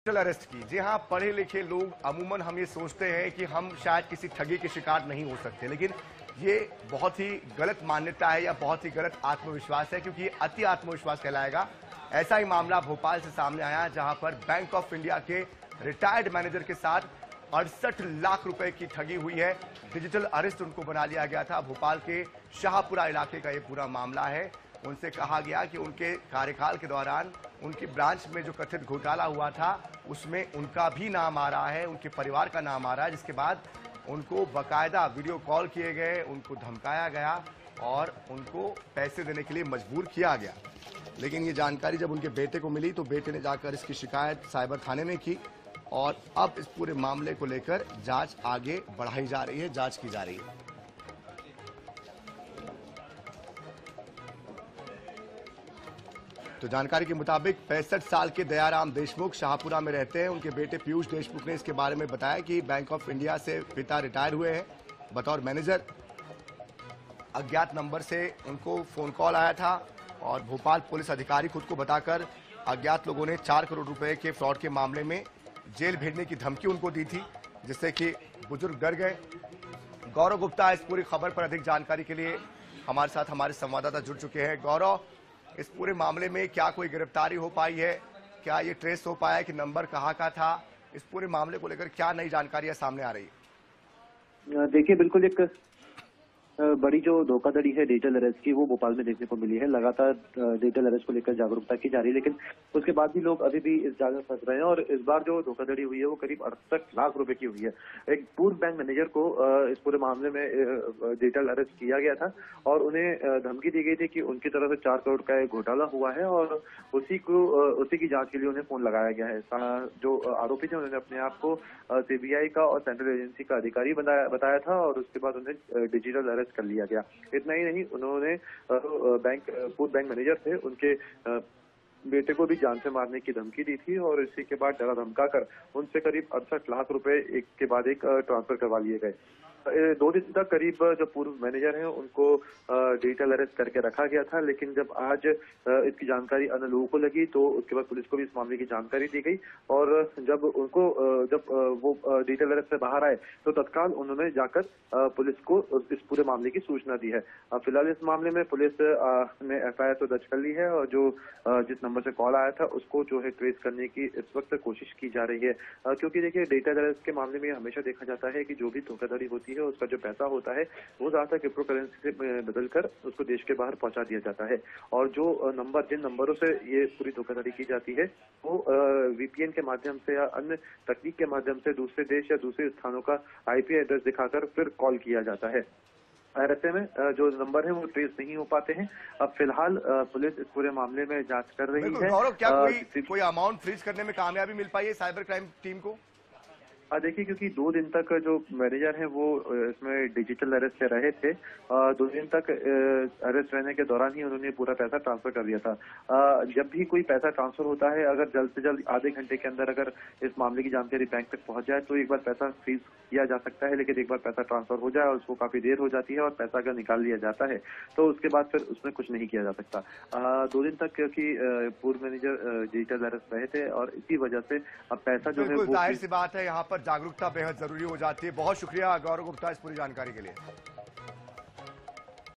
Digital arrest की। जी हाँ, पढ़े लिखे लोग अमूमन हम ये सोचते हैं कि हम शायद किसी ठगी के शिकार नहीं हो सकते, लेकिन ये बहुत ही गलत मान्यता है या बहुत ही गलत आत्मविश्वास है, क्योंकि ये अति आत्मविश्वास कहलाएगा। ऐसा ही मामला भोपाल से सामने आया, जहां पर बैंक ऑफ इंडिया के रिटायर्ड मैनेजर के साथ 68 लाख रुपए की ठगी हुई है। डिजिटल अरेस्ट उनको बना लिया गया था। भोपाल के शाहपुरा इलाके का ये पूरा मामला है। उनसे कहा गया कि उनके कार्यकाल के दौरान उनकी ब्रांच में जो कथित घोटाला हुआ था उसमें उनका भी नाम आ रहा है, उनके परिवार का नाम आ रहा है, जिसके बाद उनको बाकायदा वीडियो कॉल किए गए, उनको धमकाया गया और उनको पैसे देने के लिए मजबूर किया गया। लेकिन ये जानकारी जब उनके बेटे को मिली तो बेटे ने जाकर इसकी शिकायत साइबर थाने में की और अब इस पूरे मामले को लेकर जांच आगे बढ़ाई जा रही है, जांच की जा रही है। तो जानकारी के मुताबिक 65 साल के दयाराम देशमुख शाहपुरा में रहते हैं। उनके बेटे पीयूष देशमुख ने इसके बारे में बताया कि बैंक ऑफ इंडिया से पिता रिटायर हुए हैं बतौर मैनेजर। अज्ञात नंबर से उनको फोन कॉल आया था और भोपाल पुलिस अधिकारी खुद को बताकर अज्ञात लोगों ने 4 करोड़ रुपए के फ्रॉड के मामले में जेल भेजने की धमकी उनको दी थी, जिससे कि बुजुर्ग डर गए। गौरव गुप्ता इस पूरी खबर पर अधिक जानकारी के लिए हमारे साथ हमारे संवाददाता जुड़ चुके हैं। गौरव, इस पूरे मामले में क्या कोई गिरफ्तारी हो पाई है? क्या ये ट्रेस हो पाया है कि नंबर कहाँ का था? इस पूरे मामले को लेकर क्या नई जानकारियां सामने आ रही है? देखिए, बिल्कुल एक बड़ी जो धोखाधड़ी है डिजिटल अरेस्ट की, वो भोपाल में देखने को मिली है। लगातार डिजिटल अरेस्ट को लेकर जागरूकता की जा रही है, लेकिन उसके बाद भी लोग अभी भी इस जाल में फंस रहे हैं। और इस बार जो धोखाधड़ी हुई है वो करीब 68 लाख रुपए की हुई है। एक पूर्व बैंक मैनेजर को इस पूरे मामले में डिजिटल अरेस्ट किया गया था और उन्हें धमकी दी गई थी कि उनकी तरफ से 4 करोड़ का एक घोटाला हुआ है और उसी की जांच के लिए उन्हें फोन लगाया गया है। जो आरोपी थे उन्होंने अपने आप को सीबीआई का और सेंट्रल एजेंसी का अधिकारी बताया था और उसके बाद उन्हें डिजिटल अरेस्ट कर लिया गया। इतना ही नहीं, उन्होंने पूर्व बैंक मैनेजर थे, उनके बेटे को भी जान से मारने की धमकी दी थी और इसी के बाद डरा धमका कर उनसे करीब 68 लाख रुपए एक के बाद एक ट्रांसफर करवा लिए गए। 2 दिन तक करीब जो पूर्व मैनेजर हैं उनको डिजिटल अरेस्ट करके रखा गया था, लेकिन जब आज इसकी जानकारी अन्य लोगों को लगी तो उसके बाद पुलिस को भी इस मामले की जानकारी दी गई और जब वो डिजिटल अरेस्ट से बाहर आए तो तत्काल उन्होंने जाकर पुलिस को इस पूरे मामले की सूचना दी है। फिलहाल इस मामले में पुलिस ने एफआईआर तो दर्ज कर ली है और जो जिस नंबर से कॉल आया था उसको जो है ट्रेस करने की इस वक्त कोशिश की जा रही है, क्योंकि देखिए डिजिटल अरेस्ट के मामले में हमेशा देखा जाता है कि जो भी धोखाधड़ी होती है उसका जो पैसा होता है वो ज्यादातर क्रिप्टो करेंसी से बदलकर उसको देश के बाहर पहुंचा दिया जाता है और जो जिन नंबरों से ये पूरी धोखाधड़ी की जाती है वो वीपीएन के माध्यम से या अन्य तकनीक के माध्यम से दूसरे देश या दूसरे स्थानों का आईपी एड्रेस दिखाकर फिर कॉल किया जाता है। ऐसे में जो नंबर है वो ट्रेस नहीं हो पाते हैं। अब फिलहाल पुलिस इस पूरे मामले में जांच कर रही है। गौरव, क्या कोई अमाउंट फ्रीज करने में कामयाबी मिल पाई है साइबर क्राइम टीम को? देखिए, क्योंकि 2 दिन तक जो मैनेजर हैं वो इसमें डिजिटल अरेस्ट से रहे थे। 2 दिन तक अरेस्ट रहने के दौरान ही उन्होंने पूरा पैसा ट्रांसफर कर दिया था। जब भी कोई पैसा ट्रांसफर होता है, अगर जल्द से जल्द आधे घंटे के अंदर अगर इस मामले की जानकारी बैंक तक पहुंच जाए तो एक बार पैसा फ्रीज किया जा सकता है, लेकिन एक बार पैसा ट्रांसफर हो जाए और उसको काफी देर हो जाती है और पैसा अगर निकाल लिया जाता है तो उसके बाद फिर उसमें कुछ नहीं किया जा सकता। 2 दिन तक क्योंकि पूर्व मैनेजर डिजिटल अरेस्ट रहे थे और इसी वजह से अब पैसा जो है वो जाहिर सी बात है यहाँ पर जागरूकता बेहद जरूरी हो जाती है। बहुत शुक्रिया गौरव गुप्ता इस पूरी जानकारी के लिए।